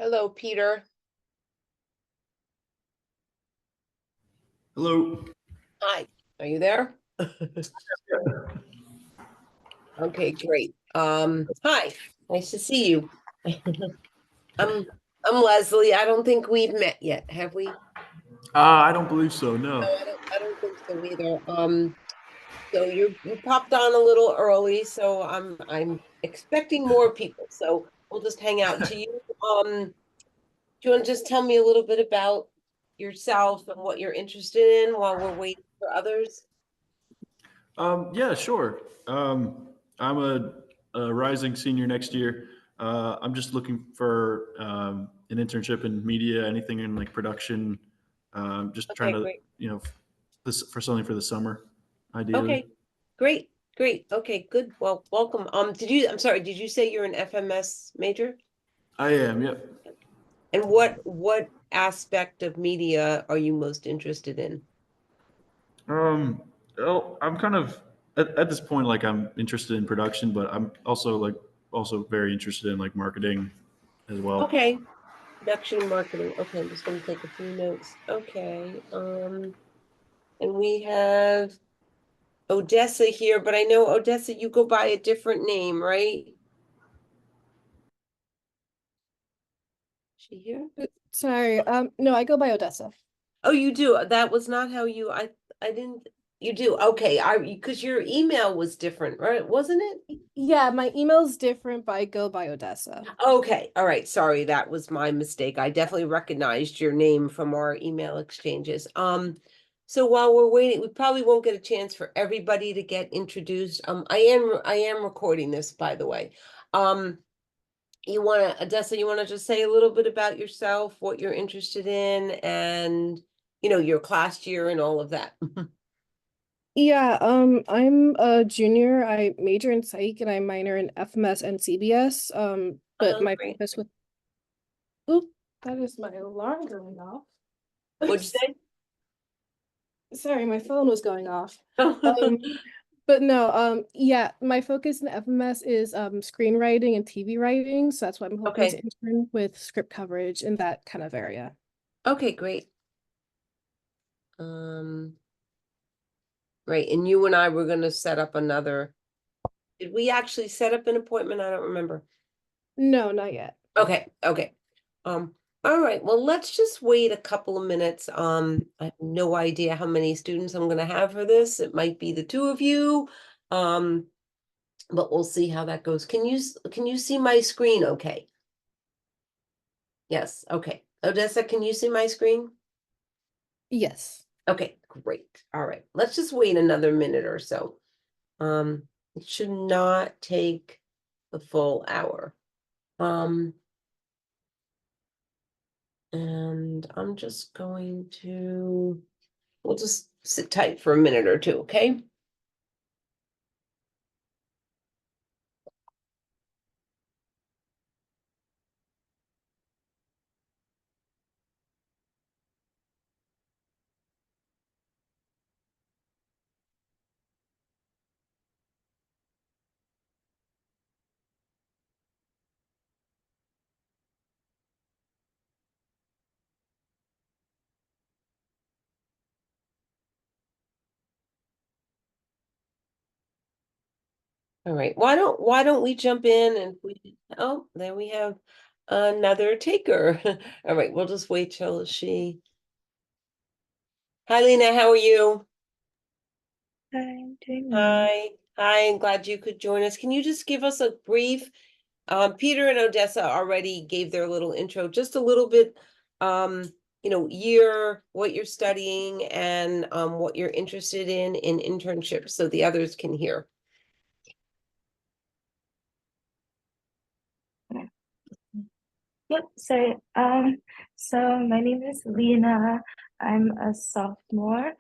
Hello, Peter. Hello. Hi, are you there? Okay, great. Hi, nice to see you. I'm I'm Leslie. I don't think we've met yet, have we? I don't believe so. No, No. I don't think so either. So you popped on a little early, so I'm expecting more people. So we'll just hang out. Do you want to just tell me a little bit about yourself and what you're interested in while we're waiting for others? Yeah, sure. I'm a rising senior next year. I'm just looking for an internship in media, anything in like production. Just trying Okay, to, great. this for something for the summer, ideally. Okay, great, great. Okay, good. Well, welcome. I'm sorry, did you say you're an FMS major? I am. Yep. And what aspect of media are you most interested in? Um, well, I'm kind of at this point like I'm interested in production, but I'm also very interested in like marketing as well. Okay, production and marketing. Okay, I'm just gonna take a few notes. Okay, and we have Odessa here, but I know Odessa, you go by a different name, right? She here? Sorry, no, I go by Odessa. Oh, you do. That was not how I didn't, you do. Okay, because your email was different, right? Wasn't it? Yeah, my email's different, but I go by Odessa. Okay, all right. Sorry, that was my mistake. I definitely recognized your name from our email exchanges. So while we're waiting, we probably won't get a chance for everybody to get introduced. I am recording this, by the way. Odessa, you wanna just say a little bit about yourself, what you're interested in, and your class year and all of that. Yeah, I'm a junior. I major in psych and I minor in FMS and CBS. But my Great. focus with oop, that is my alarm going off. What'd you Sorry, my phone was going off. say? But no, yeah, my focus in FMS is screenwriting and TV writing. So that's what I'm hoping to Okay, intern with script coverage in that kind of area. okay, great. Um, right, and you and I were gonna set up another. Did we actually set up an appointment? I don't remember. No, not yet. Okay, okay. All right, well, let's just wait a couple of minutes. I have no idea how many students I'm gonna have for this. It might be the two of you. Um, but we'll see how that goes. Can you see my screen okay? Yes, okay. Odessa, can you see my screen? Yes. Okay, great. All right, let's just wait another minute or so. It should not take the full hour. Um, and I'm just going to, we'll just sit tight for a minute or two, okay? All right, why don't we jump in and oh, there we have another taker. All right, we'll just wait till she. Hi, Lena, how are you? Hi, I'm doing well. Hi, I'm glad you could join us. Can you just give us a brief, Peter and Odessa already gave their little intro, just a little bit, year, what you're studying and what you're interested in internships so the others can hear. Yep, so my name is Lena. I'm a sophomore.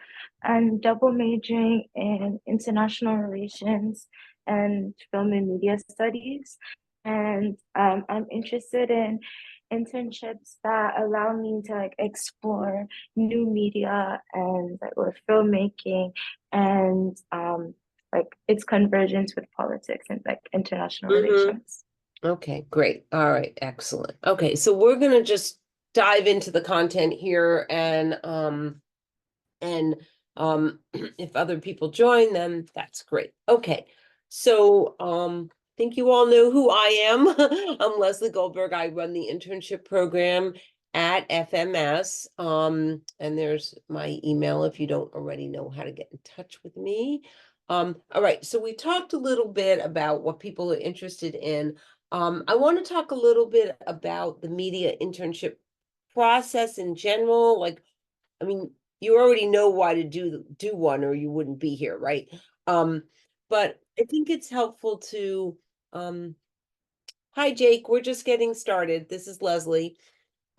I'm double majoring in international relations and film and media studies. And I'm interested in internships that allow me to like explore new media and like or filmmaking and like its convergence with politics and like international Mm-hmm. relations. Okay, great. All right, excellent. Okay, so we're gonna just dive into the content here and if other people join, then that's great. Okay, so I think you all know who I am. I'm Leslie Goldberg. I run the internship program at FMS. And there's my email if you don't already know how to get in touch with me. All right, so we talked a little bit about what people are interested in. I want to talk a little bit about the media internship process in general. Like, I mean, you already know why to do one or you wouldn't be here, right? But I think it's helpful to hi Jake, we're just getting started. This is Leslie.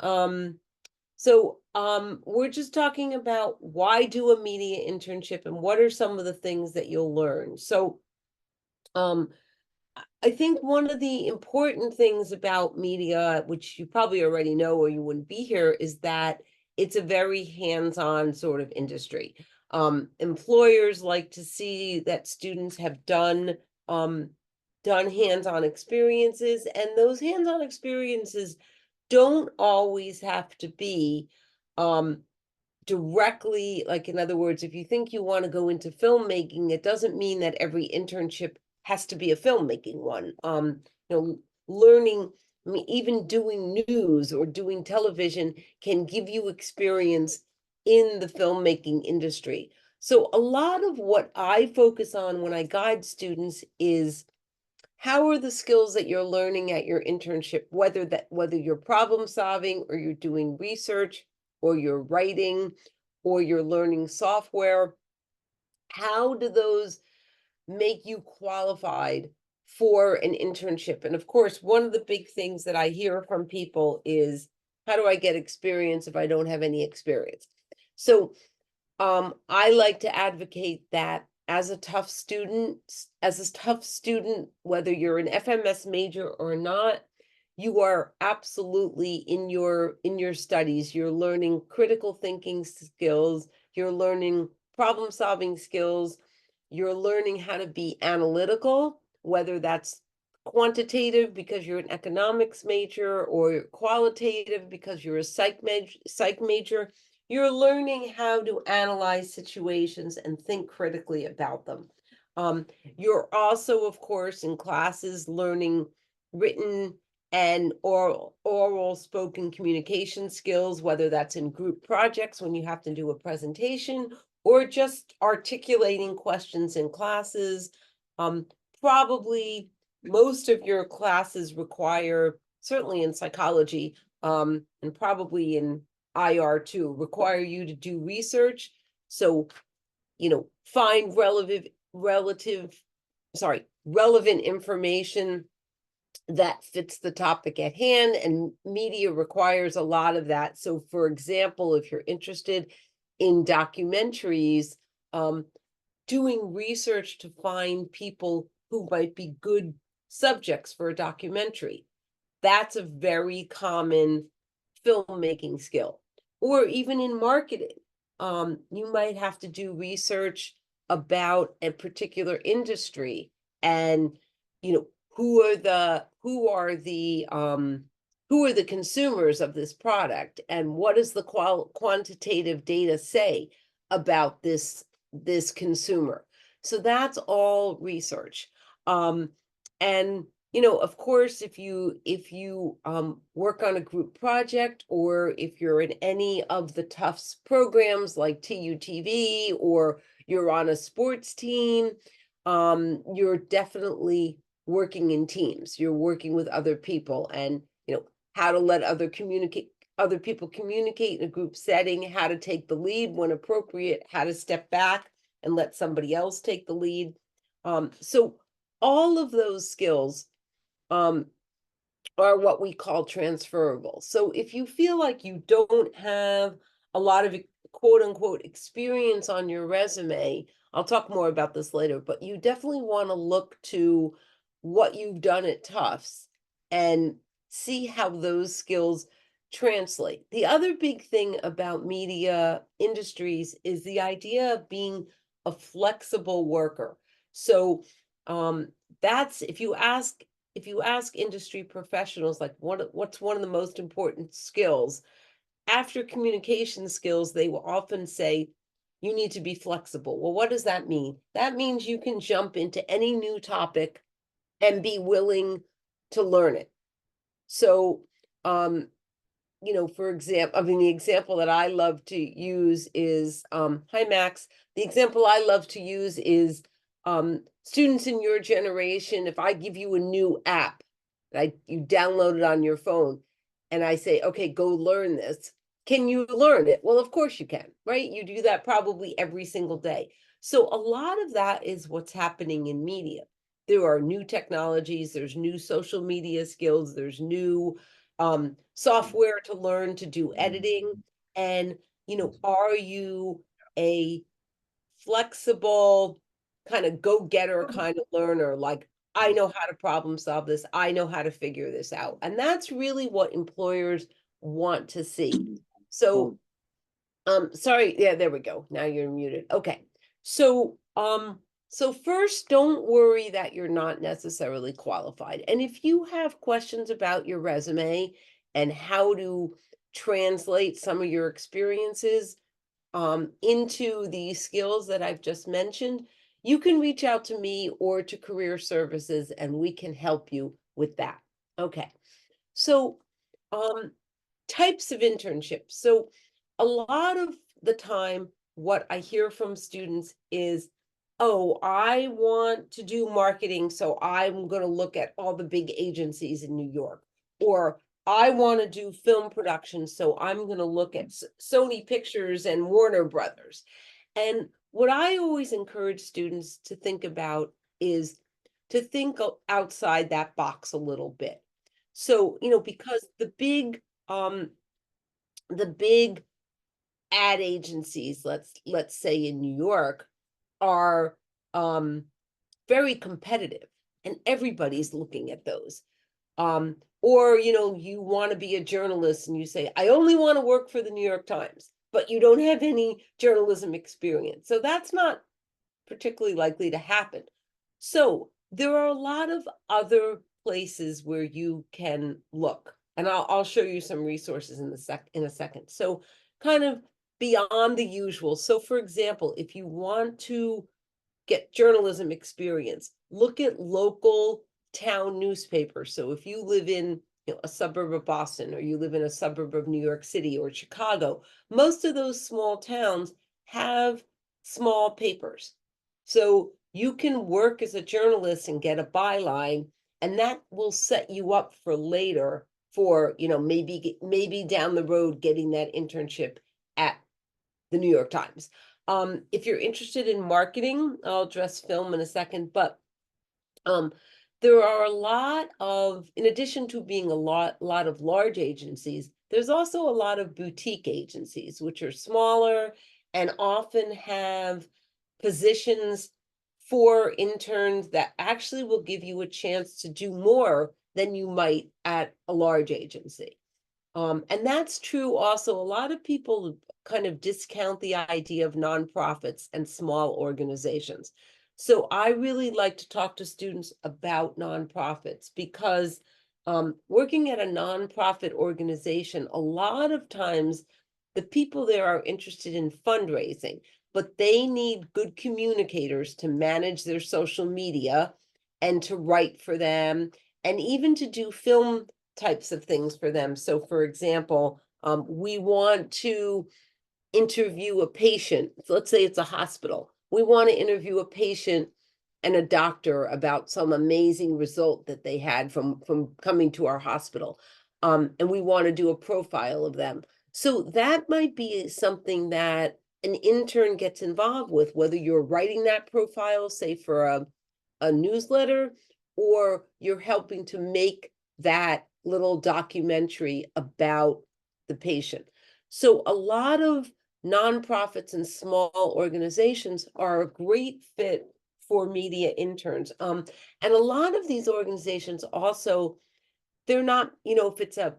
We're just talking about why do a media internship and what are some of the things that you'll learn. So um I think one of the important things about media, which you probably already know or you wouldn't be here, is that it's a very hands-on sort of industry. Employers like to see that students have done hands-on experiences, and those hands-on experiences don't always have to be um, directly, like in other words, if you think you want to go into filmmaking, it doesn't mean that every internship has to be a filmmaking one. You know, learning, I mean, even doing news or doing television can give you experience in the filmmaking industry. So a lot of what I focus on when I guide students is how are the skills that you're learning at your internship, whether you're problem solving or you're doing research or you're writing or you're learning software, how do those make you qualified for an internship? And of course, one of the big things that I hear from people is, how do I get experience if I don't have any experience? So I like to advocate that as a tough student, whether you're an FMS major or not, you are absolutely in your studies. You're learning critical thinking skills, you're learning problem solving skills, you're learning how to be analytical, whether that's quantitative because you're an economics major or qualitative because you're a psych major. You're learning how to analyze situations and think critically about them. You're also, of course, in classes learning written and oral spoken communication skills, whether that's in group projects when you have to do a presentation or just articulating questions in classes. Probably most of your classes require, certainly in psychology, and probably in IR too, require you to do research. So, find relevant information that fits the topic at hand, and media requires a lot of that. So for example, if you're interested in documentaries, doing research to find people who might be good subjects for a documentary, that's a very common filmmaking skill. Or even in marketing, you might have to do research about a particular industry and, who are the consumers of this product, and what does the quantitative data say about this consumer. So that's all research. And of course, if you work on a group project, or if you're in any of the Tufts programs like TUTV, or you're on a sports team, you're definitely working in teams. You're working with other people, and how to let other people communicate in a group setting, how to take the lead when appropriate, how to step back and let somebody else take the lead. So all of those skills are what we call transferable. So if you feel like you don't have a lot of quote unquote experience on your resume, I'll talk more about this later, but you definitely want to look to what you've done at Tufts and see how those skills translate. The other big thing about media industries is the idea of being a flexible worker. So that's, if you ask if you ask industry professionals, like what's one of the most important skills, after communication skills, they will often say, you need to be flexible. Well, what does that mean? That means you can jump into any new topic and be willing to learn it. So, for example, I mean, the example that I love to use is, hi, Max. The example I love to use is students in your generation. If I give you a new app that you download it on your phone and I say, okay, go learn this, can you learn it? Well, of course you can, right? You do that probably every single day. So a lot of that is what's happening in media. There are new technologies, there's new social media skills, there's new software to learn to do editing. And, are you a flexible kind of go-getter kind of learner? Like, I know how to problem solve this. I know how to figure this out. And that's really what employers want to see. So, sorry. Yeah, there we go. Now you're muted. Okay. So first, don't worry that you're not necessarily qualified. And if you have questions about your resume and how to translate some of your experiences into the skills that I've just mentioned, you can reach out to me or to Career Services and we can help you with that. Okay. So, types of internships. So a lot of the time, what I hear from students is, oh, I want to do marketing, so I'm going to look at all the big agencies in New York. Or I want to do film production, so I'm going to look at Sony Pictures and Warner Brothers. And what I always encourage students to think about is to think outside that box a little bit. So, because the big ad agencies, let's say in New York, are very competitive and everybody's looking at those. Or, you want to be a journalist and you say, I only want to work for the New York Times, but you don't have any journalism experience. So that's not particularly likely to happen. So there are a lot of other places where you can look, and I'll show you some resources in a second. So kind of beyond the usual. So for example, if you want to get journalism experience, look at local town newspapers. So if you live in a suburb of Boston, or you live in a suburb of New York City or Chicago, most of those small towns have small papers. So you can work as a journalist and get a byline, and that will set you up for later for, maybe down the road getting that internship at the New York Times. If you're interested in marketing, I'll address film in a second, but there are a lot of, in addition to being a lot of large agencies, there's also a lot of boutique agencies, which are smaller and often have positions for interns that actually will give you a chance to do more than you might at a large agency. And that's true also. A lot of people kind of discount the idea of nonprofits and small organizations. So I really like to talk to students about nonprofits because working at a nonprofit organization, a lot of times the people there are interested in fundraising, but they need good communicators to manage their social media and to write for them and even to do film types of things for them. So for example, we want to interview a patient. So let's say it's a hospital. We want to interview a patient and a doctor about some amazing result that they had from coming to our hospital. And we want to do a profile of them. So that might be something that an intern gets involved with, whether you're writing that profile, say for a newsletter, or you're helping to make that little documentary about the patient. So a lot of nonprofits and small organizations are a great fit for media interns. And a lot of these organizations also, they're not, if it's a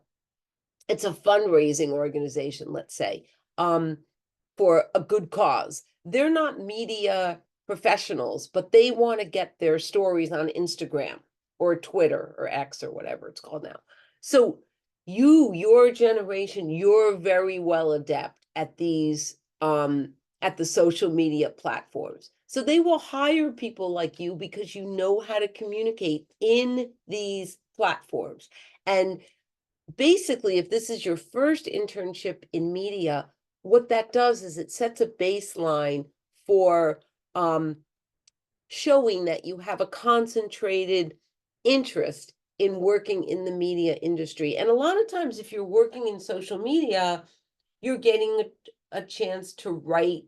fundraising organization, let's say, for a good cause. They're not media professionals, but they want to get their stories on Instagram or Twitter or X or whatever it's called now. So your generation, you're very well adept at these, at the social media platforms. So they will hire people like you because you know how to communicate in these platforms. And basically, if this is your first internship in media, what that does is it sets a baseline for showing that you have a concentrated interest in working in the media industry. And a lot of times, if you're working in social media, you're getting a chance to write,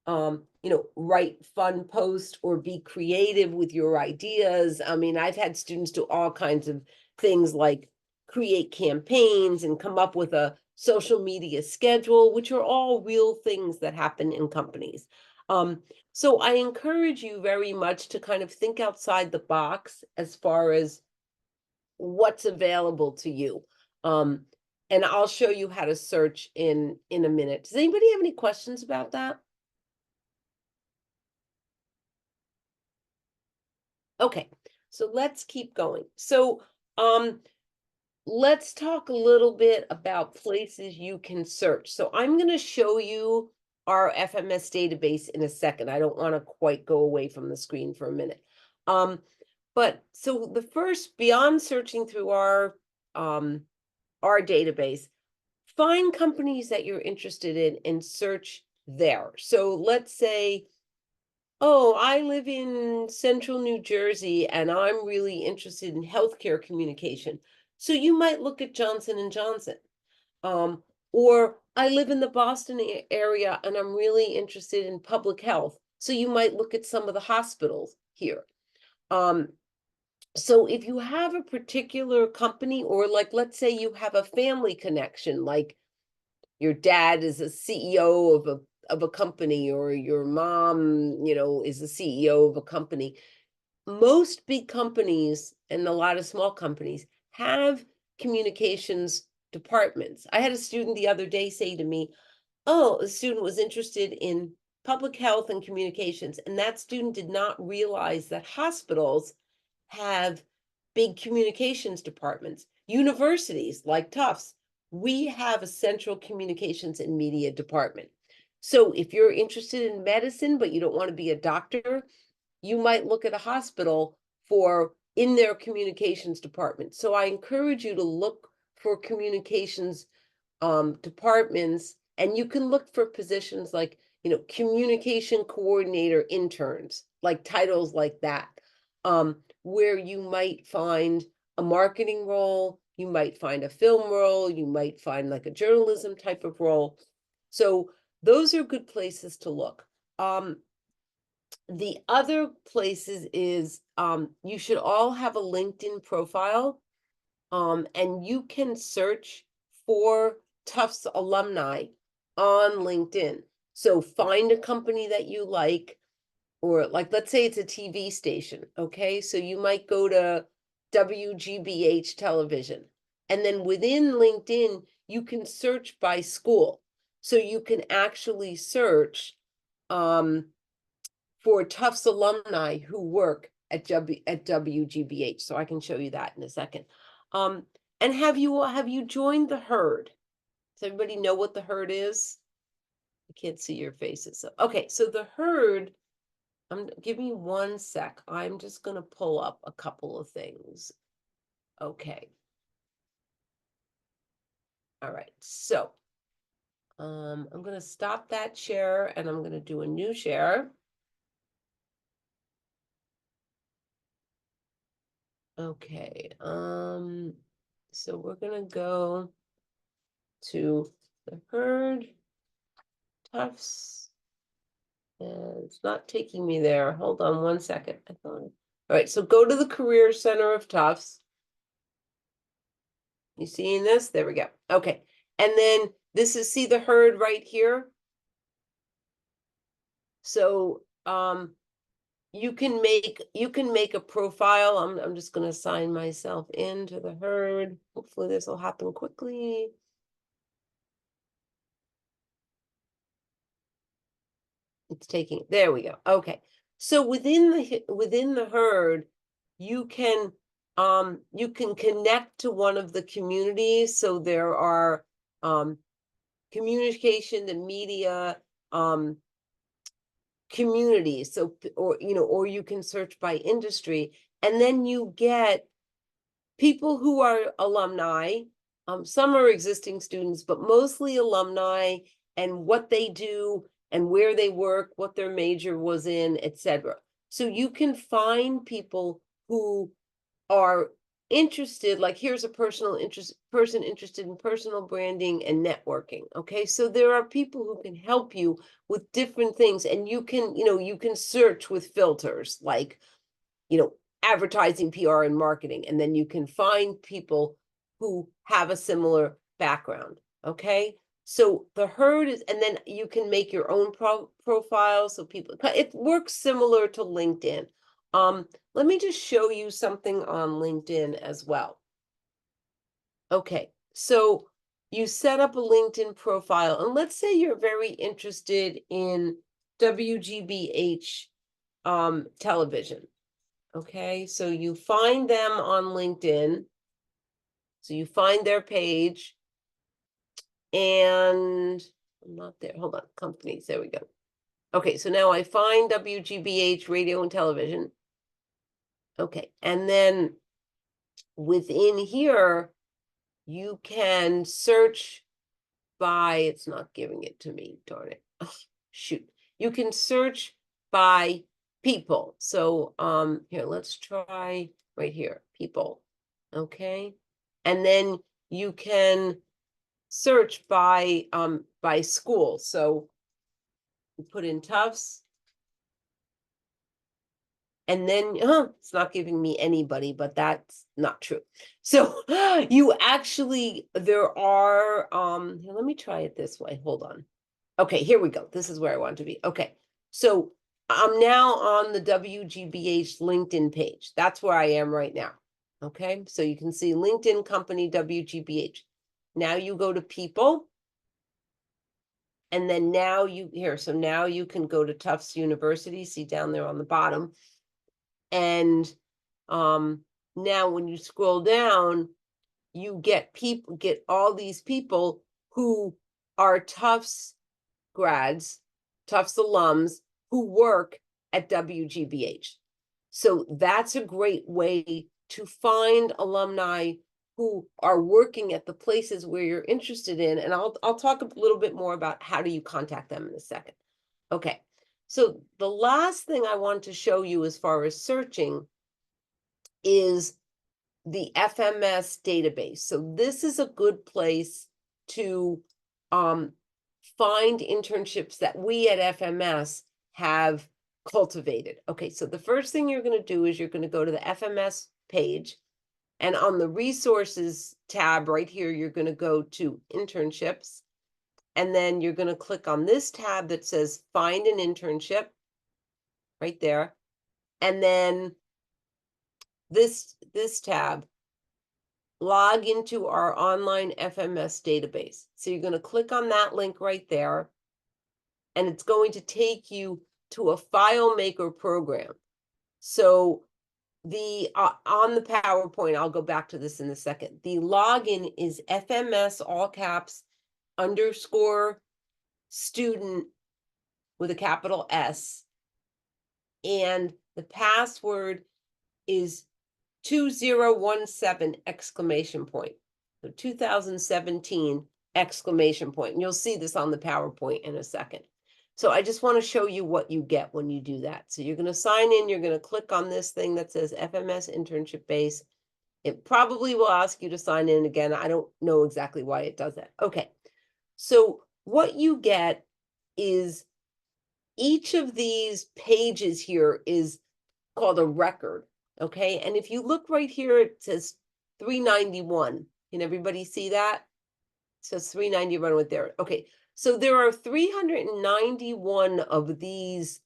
write fun posts or be creative with your ideas. I mean, I've had students do all kinds of things like create campaigns and come up with a social media schedule, which are all real things that happen in companies. So I encourage you very much to kind of think outside the box as far as what's available to you. And I'll show you how to search in a minute. Does anybody have any questions about that? Okay, so let's keep going. So let's talk a little bit about places you can search. So I'm going to show you our FMS database in a second. I don't want to quite go away from the screen for a minute. But so the first, beyond searching through our database, find companies that you're interested in and search there. So let's say, oh, I live in central New Jersey and I'm really interested in healthcare communication. So you might look at Johnson and Johnson. Or I live in the Boston area and I'm really interested in public health. So you might look at some of the hospitals here. So if you have a particular company, or like, let's say you have a family connection, like your dad is a CEO of a company, or your mom, is the CEO of a company. Most big companies and a lot of small companies have communications departments. I had a student the other day say to me, oh, a student was interested in public health and communications, and that student did not realize that hospitals have big communications departments. Universities like Tufts, we have a central communications and media department. So if you're interested in medicine, but you don't want to be a doctor, you might look at a hospital for in their communications department. So I encourage you to look for communications departments, and you can look for positions like, communication coordinator interns, like titles like that, where you might find a marketing role, you might find a film role, you might find like a journalism type of role. So those are good places to look. The other places is, you should all have a LinkedIn profile, and you can search for Tufts alumni on LinkedIn. So find a company that you like, or like, let's say it's a TV station, okay? So you might go to WGBH television, and then within LinkedIn, you can search by school. So you can actually search for Tufts alumni who work at WGBH. So I can show you that in a second. And have you joined the herd? Does everybody know what the herd is? I can't see your faces. So, okay, so the herd, give me 1 sec. I'm just gonna pull up a couple of things. Okay. All right, so I'm gonna stop that share and I'm gonna do a new share. Okay, so we're gonna go to the herd, Tufts, and it's not taking me there. Hold on 1 second. All right, so go to the Career Center of Tufts. You seeing this? There we go. Okay, and then this is, see the herd right here? So you can make a profile. I'm just gonna sign myself into the herd. Hopefully this will happen quickly. It's taking, there we go. Okay. So within the herd, you can You can connect to one of the communities. So there are communication and media communities. So, or, or you can search by industry, and then you get people who are alumni. Some are existing students, but mostly alumni, and what they do and where they work, what their major was in, etc. So you can find people who are interested, like here's a person interested in personal branding and networking. Okay, so there are people who can help you with different things, and you can search with filters like advertising, PR, and marketing, and then you can find people who have a similar background. Okay, so the herd is, and then you can make your own profile. So people, it works similar to LinkedIn. Let me just show you something on LinkedIn as well. Okay, so you set up a LinkedIn profile, and let's say you're very interested in WGBH television. Okay, so you find them on LinkedIn. So you find their page, and I'm not there. Hold on, companies. There we go. Okay, so now I find WGBH radio and television. Okay, and then within here, you can search by, it's not giving it to me, darn it. Oh, shoot. You can search by people. So here, let's try right here, people. Okay. And then you can search by school. So you put in Tufts, and then it's not giving me anybody, but that's not true. So you actually, there are here, let me try it this way. Hold on. Okay, here we go. This is where I want to be. Okay, so I'm now on the WGBH LinkedIn page. That's where I am right now. Okay, so you can see LinkedIn company WGBH. Now you go to people, and then now so now you can go to Tufts University, see down there on the bottom. And now when you scroll down, you get all these people who are Tufts grads, Tufts alums who work at WGBH. So that's a great way to find alumni who are working at the places where you're interested in. And I'll talk a little bit more about how do you contact them in a second. Okay, so the last thing I want to show you as far as searching is the FMS database. So this is a good place to find internships that we at FMS have cultivated. Okay, so the first thing you're going to do is you're going to go to the FMS page, and on the resources tab right here, you're going to go to internships, and then you're going to click on this tab that says find an internship right there, and then this tab, log into our online FMS database. So you're going to click on that link right there, and it's going to take you to a FileMaker program. So the on the PowerPoint, I'll go back to this in a second. The login is FMS all caps _ student with a capital S, and the password is 2017 exclamation point. So 2017 exclamation point. And you'll see this on the PowerPoint in a second. So I just want to show you what you get when you do that. So you're going to sign in, you're going to click on this thing that says FMS internship base. It probably will ask you to sign in again. I don't know exactly why it does that. Okay. So what you get is each of these pages here is called a record. Okay, and if you look right here, it says 391. Can everybody see that? It says 391 right there. Okay, so there are 391 of these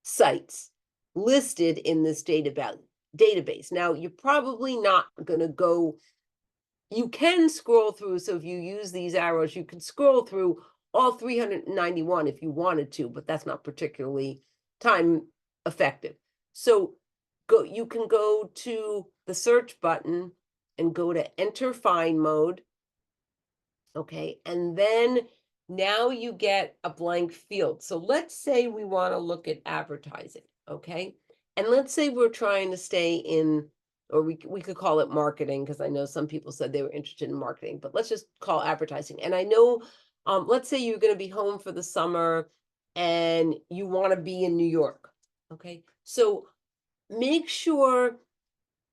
sites listed in this database. Now, you're probably not going to go, you can scroll through. So if you use these arrows, you can scroll through all 391 if you wanted to, but that's not particularly time effective. So you can go to the search button and go to enter find mode. Okay, and then now you get a blank field. So let's say we want to look at advertising, okay? And let's say we're trying to stay in, or we could call it marketing, because I know some people said they were interested in marketing, but let's just call advertising. And I know, let's say you're going to be home for the summer and you want to be in New York, okay? So make sure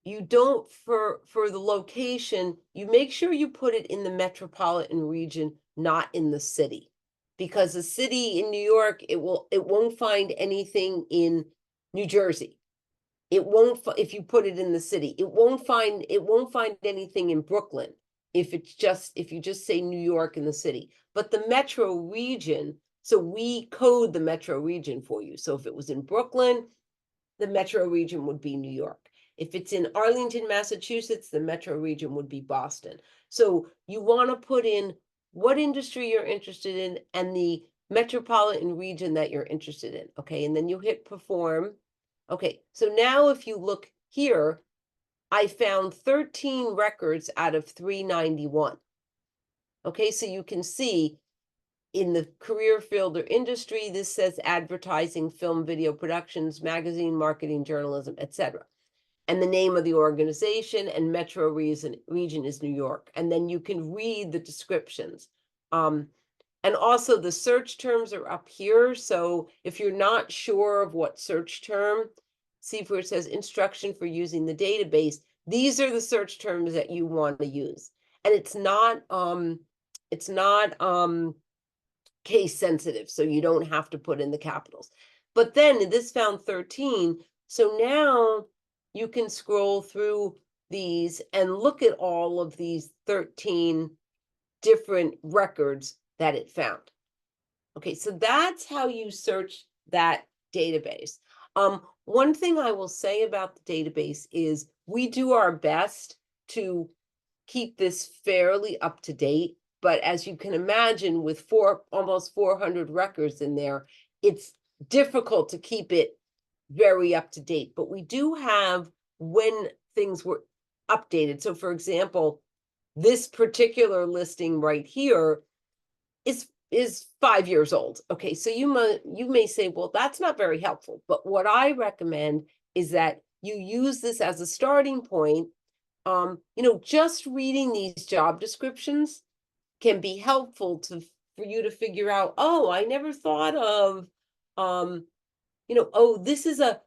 you don't, for the location, you make sure you put it in the metropolitan region, not in the city. Because the city in New York, it won't find anything in New Jersey. It won't, if you put it in the city, it won't find anything in Brooklyn if you just say New York in the city. But the metro region, so we code the metro region for you. So if it was in Brooklyn, the metro region would be New York. If it's in Arlington, Massachusetts, the metro region would be Boston. So you want to put in what industry you're interested in and the metropolitan region that you're interested in. Okay, and then you hit perform. Okay, so now if you look here, I found 13 records out of 391. Okay, so you can see in the career field or industry, this says advertising, film, video productions, magazine, marketing, journalism, etc. And the name of the organization and metro region is New York. And then you can read the descriptions. And also the search terms are up here. So if you're not sure of what search term, see where it says instruction for using the database. These are the search terms that you want to use. And it's not case sensitive, so you don't have to put in the capitals. But then this found 13. So now you can scroll through these and look at all of these 13 different records that it found. Okay, so that's how you search that database. One thing I will say about the database is we do our best to keep this fairly up to date. But as you can imagine, with almost 400 records in there, it's difficult to keep it very up to date. But we do have when things were updated. So for example, this particular listing right here is 5 years old. Okay, so you may say, well, that's not very helpful. But what I recommend is that you use this as a starting point. Just reading these job descriptions can be helpful for you to figure out, oh, I never thought of, oh, this is a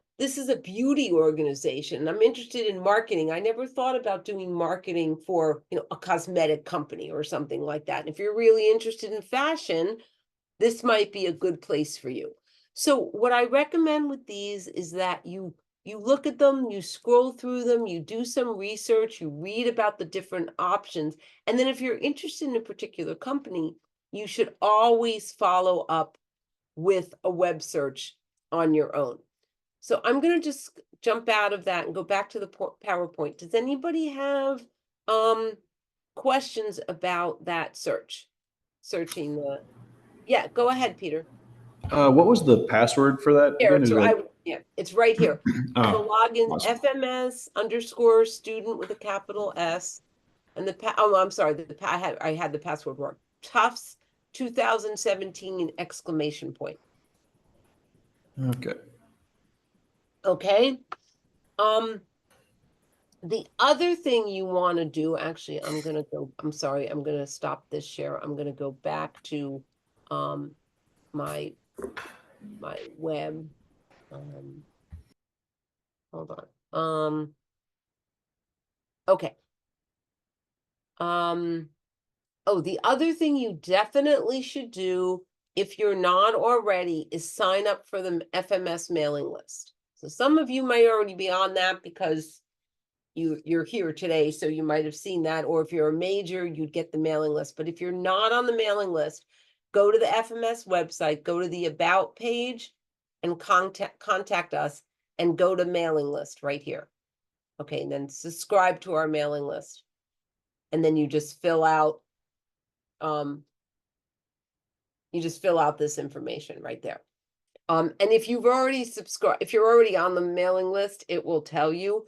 beauty organization. I'm interested in marketing. I never thought about doing marketing for, a cosmetic company or something like that. And if you're really interested in fashion, this might be a good place for you. So what I recommend with these is that you look at them, you scroll through them, you do some research, you read about the different options. And then if you're interested in a particular company, you should always follow up with a web search on your own. So I'm going to just jump out of that and go back to the PowerPoint. Does anybody have questions about that search? Searching the, yeah, go ahead, Peter. What was the password for that Here, again? it's right here. The login awesome. FMS_student with a capital S, and I'm sorry, I had the password wrong. Tufts 2017 exclamation point. Okay. Okay. The other thing you want to do, actually, I'm gonna stop this share. I'm gonna go back to my web. Hold on. Okay. Oh, the other thing you definitely should do if you're not already is sign up for the FMS mailing list. So some of you might already be on that because you're here today, so you might have seen that. Or if you're a major, you'd get the mailing list. But if you're not on the mailing list, go to the FMS website, go to the About page, and contact us, and go to mailing list right here. Okay, and then subscribe to our mailing list. And then you just fill out this information right there. And if you've already subscribed, if you're already on the mailing list, it will tell you.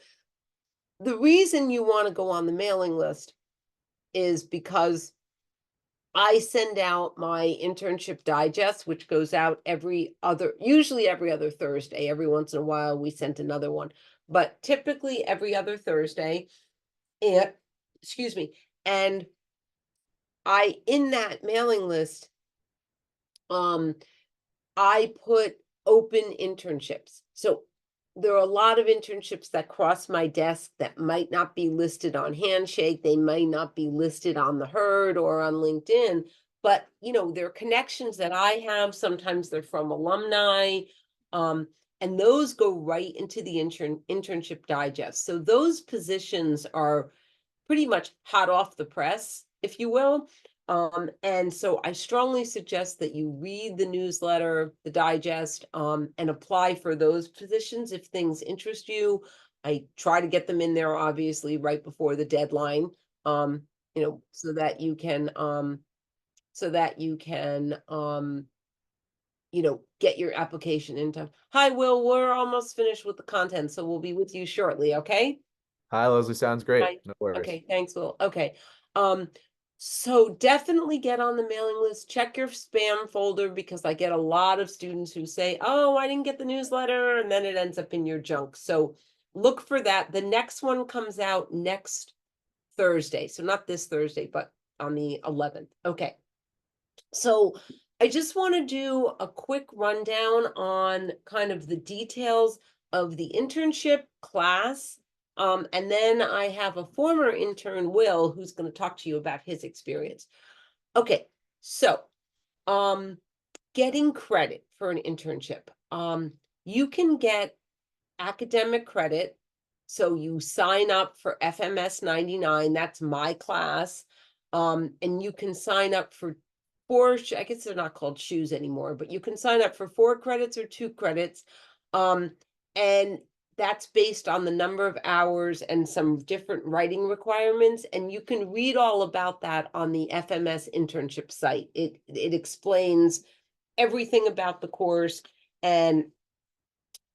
The reason you want to go on the mailing list is because I send out my internship digest, which goes out usually every other Thursday. Every once in a while, we sent another one, but typically every other Thursday. And excuse me, and in that mailing list, I put open internships. So there are a lot of internships that cross my desk that might not be listed on Handshake. They might not be listed on the Herd or on LinkedIn, but they're connections that I have. Sometimes they're from alumni. And those go right into the internship digest. So those positions are pretty much hot off the press, if you will. And so I strongly suggest that you read the newsletter, the digest, and apply for those positions if things interest you. I try to get them in there, obviously, right before the deadline, so that you can, get your application into. Hi, Will, we're almost finished with the content, so we'll be with you shortly, okay? Hi, Leslie. Sounds great. Hi. No worries. Okay, thanks, Will. Okay. So definitely get on the mailing list. Check your spam folder because I get a lot of students who say, "Oh, I didn't get the newsletter," and then it ends up in your junk. So look for that. The next one comes out next Thursday. So not this Thursday, but on the 11th. Okay. So I just want to do a quick rundown on kind of the details of the internship class. And then I have a former intern, Will, who's going to talk to you about his experience. Okay, so getting credit for an internship. You can get academic credit. So you sign up for FMS 99, that's my class. And you can sign up for I guess they're not called shoes anymore, but you can sign up for 4 credits or 2 credits. And that's based on the number of hours and some different writing requirements. And you can read all about that on the FMS internship site. It explains everything about the course and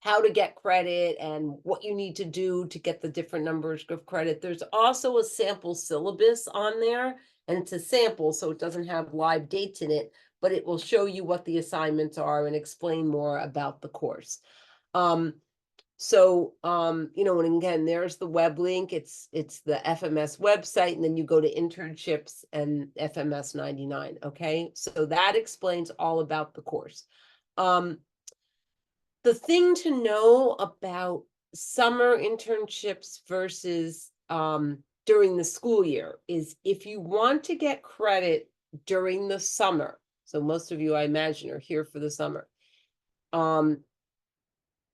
how to get credit and what you need to do to get the different numbers of credit. There's also a sample syllabus on there, and it's a sample, so it doesn't have live dates in it, but it will show you what the assignments are and explain more about the course. And again, there's the web link. It's the FMS website, and then you go to internships and FMS 99. Okay, so that explains all about the course. The thing to know about summer internships versus during the school year is if you want to get credit during the summer, so most of you, I imagine, are here for the summer.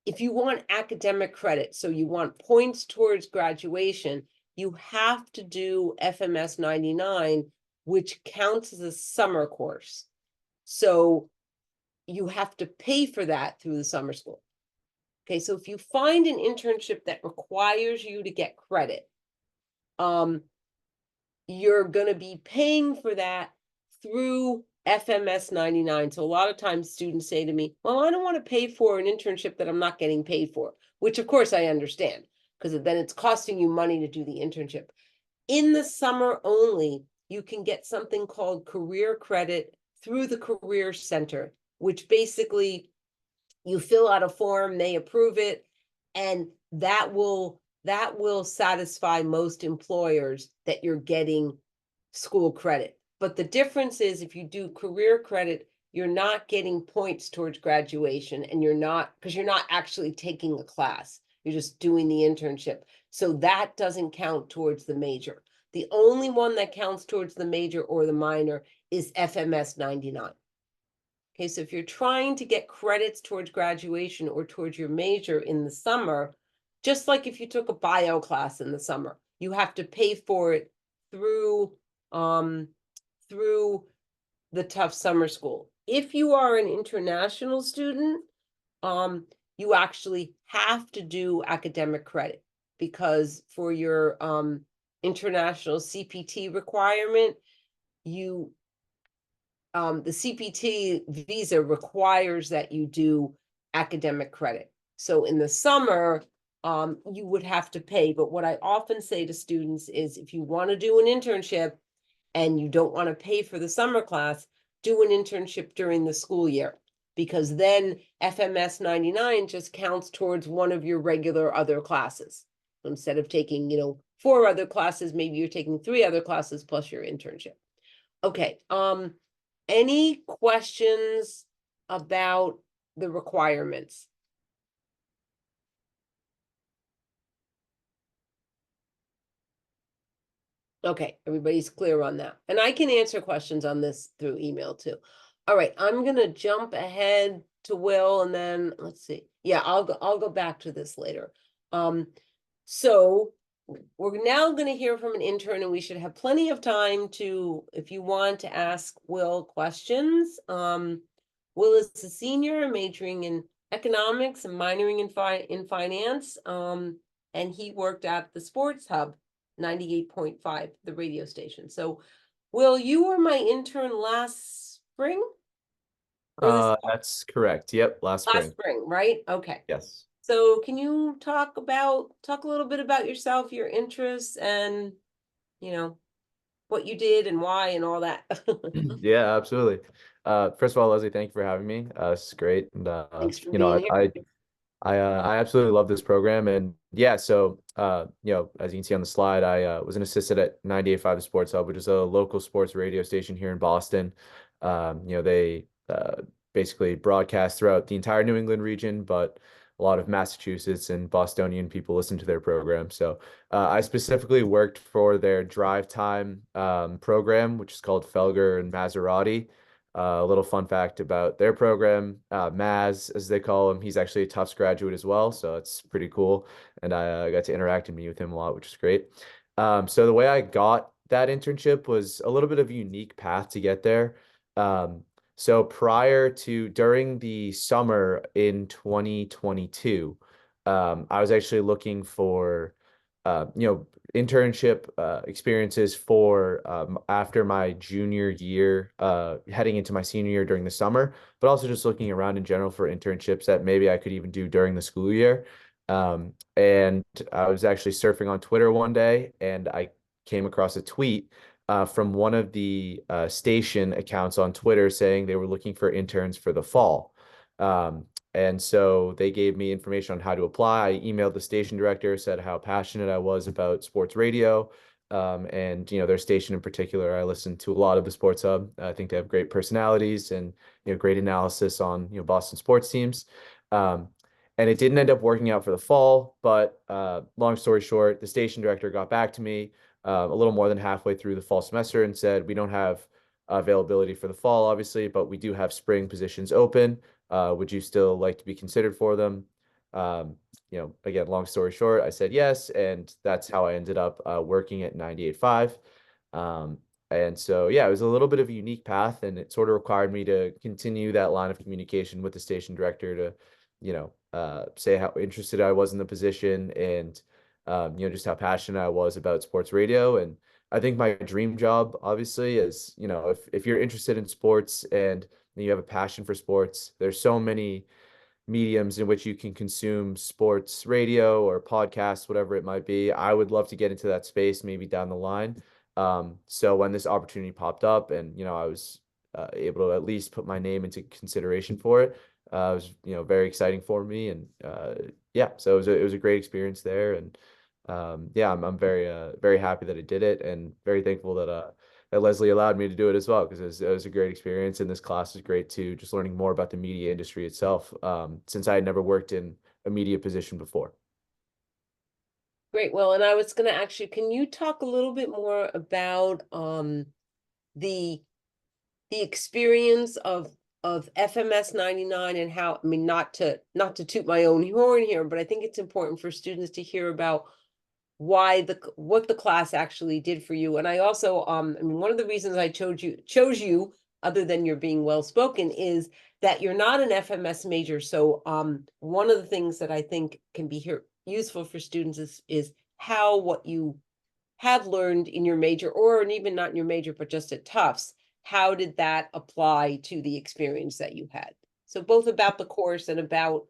If you want academic credit, so you want points towards graduation, you have to do FMS 99, which counts as a summer course. So you have to pay for that through the summer school. Okay, so if you find an internship that requires you to get credit, you're going to be paying for that through FMS 99. So a lot of times students say to me, well, I don't want to pay for an internship that I'm not getting paid for, which of course I understand, because then it's costing you money to do the internship. In the summer only, you can get something called career credit through the Career Center, which basically you fill out a form, they approve it, and that will satisfy most employers that you're getting school credit. But the difference is if you do career credit, you're not getting points towards graduation, and because you're not actually taking a class, you're just doing the internship. So that doesn't count towards the major. The only one that counts towards the major or the minor is FMS 99. Okay, so if you're trying to get credits towards graduation or towards your major in the summer, just like if you took a bio class in the summer, you have to pay for it through the tough summer school. If you are an international student, you actually have to do academic credit, because for your international CPT requirement, the CPT visa requires that you do academic credit. So in the summer, you would have to pay. But what I often say to students is if you want to do an internship and you don't want to pay for the summer class, do an internship during the school year, because then FMS 99 just counts towards one of your regular other classes. So instead of taking, 4 other classes, maybe you're taking 3 other classes plus your internship. Okay, any questions about the requirements? Okay, everybody's clear on that. And I can answer questions on this through email too. All right, I'm gonna jump ahead to Will and then let's see. Yeah, I'll go back to this later. So we're now going to hear from an intern, and we should have plenty of time to, if you want to ask Will questions. Will is a senior majoring in economics and minoring in finance. And he worked at the Sports Hub 98.5, the radio station. So, Will, you were my intern last spring? That's correct. Yep, last Last spring. spring, right? Okay. Yes. So can you talk a little bit about yourself, your interests, and what you did and why and all that? Yeah, absolutely. First of all, Leslie, thank you for having me. This is great. And Thanks for being here. I absolutely love this program. And yeah, so as you can see on the slide, I was an assistant at 98.5 The Sports Hub, which is a local sports radio station here in Boston. They basically broadcast throughout the entire New England region, but a lot of Massachusetts and Bostonian people listen to their program. So I specifically worked for their drive time program, which is called Felger and Maserati. A little fun fact about their program, Maz, as they call him, he's actually a Tufts graduate as well, so it's pretty cool. And I got to interact and meet with him a lot, which is great. So the way I got that internship was a little bit of a unique path to get there. So during the summer in 2022, I was actually looking for, internship experiences for after my junior year, heading into my senior year during the summer, but also just looking around in general for internships that maybe I could even do during the school year. And I was actually surfing on Twitter one day and I came across a tweet from one of the station accounts on Twitter saying they were looking for interns for the fall. And so they gave me information on how to apply. I emailed the station director, said how passionate I was about sports radio. And their station in particular, I listened to a lot of the Sports Hub. I think they have great personalities and great analysis on Boston sports teams. And it didn't end up working out for the fall, but long story short, the station director got back to me a little more than halfway through the fall semester and said, we don't have availability for the fall, obviously, but we do have spring positions open. Would you still like to be considered for them? Again, long story short, I said yes, and that's how I ended up working at 98.5. And so, yeah, it was a little bit of a unique path, and it sort of required me to continue that line of communication with the station director to, say how interested I was in the position and, just how passionate I was about sports radio. And I think my dream job, obviously, is, if you're interested in sports and you have a passion for sports, there's so many mediums in which you can consume sports radio or podcasts, whatever it might be. I would love to get into that space maybe down the line. So when this opportunity popped up and, I was able to at least put my name into consideration for it, it was, very exciting for me. And yeah, so it was a great experience there. And yeah, I'm very happy that I did it and very thankful that Leslie allowed me to do it as well, because it was a great experience. And this class is great too, just learning more about the media industry itself, since I had never worked in a media position before. Great. Well, and I was going to actually, can you talk a little bit more about the experience of FMS 99 and how, I mean, not to toot my own horn here, but I think it's important for students to hear about what the class actually did for you. And I also, I mean, one of the reasons I chose you, other than your being well spoken, is that you're not an FMS major. So one of the things that I think can be useful for students is how what you have learned in your major, or even not in your major, but just at Tufts, how did that apply to the experience that you had? So both about the course and about,